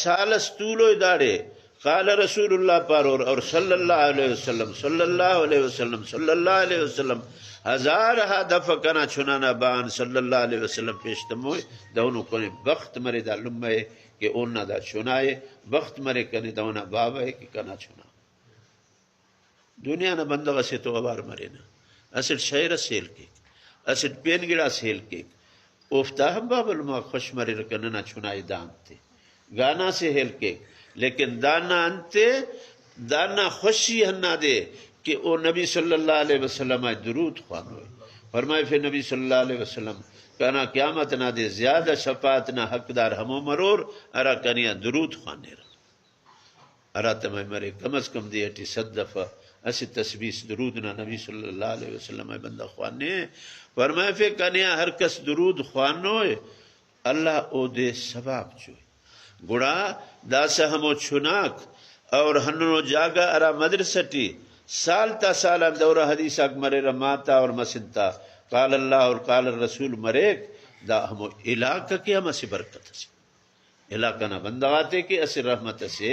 सालस तूलो दाड़े काल रसूलुल्लाह पर और सल्लल्लाहु अलैहि वसल्लम सल्लल्लाहु अलैहि वसल्लम सल्लल्लाहु अलैहि वसल्लम हजार हा दफ कना छुनाना बान सल्लल्लाहु अलैहि वसल्लम पेशतमोय दोनों कोने वक्त मरे दा लुम्मे के ओना दा छुनाए वक्त मरे कने दोना बाबा है कि कना छुना दुनिया ना बंदगा से तो अबार मरे ना असिल शहर सेल के असिल पेन गिड़ा सेल के उफ्ता हम बाबल मा खुश मरे रकन ना छुनाए दान थे गाना से हेल के लेकिन दाना अंते दाना खुशी हन्ना दे कि ओ नबी सल्लल्लाहु अलैहि वसल्लम दुरूद ख्वान हो फरमाए फिर नबी सल्लल्लाहु अलैहि वसल्लम कहना क्यामत ना दे ज्यादा शफात ना हकदार हमो मरोर अरा कनिया दुरूद ख्वाने अरा तम मरे कम अज कम दे अटी 100 दफा असी तस्बीह दुरूद ना नबी सल्लल्लाहु अलैहि वसल्लम बंदा ख्वाने फरमाए फिर कनिया हर कस दुरूद ख्वानो अल्लाह ओ दे सवाब चो गुड़ा दास हमो छुनाक और हन्नो जागा अरा मदरसटी साल ता साल दौरा हदीस मरे माता और मसिंता काल अल्लाह और काल रसूल मरेक दा हमो इलाका के हम असी बरकत से इलाका ना बंदा आते कि असी रहमत से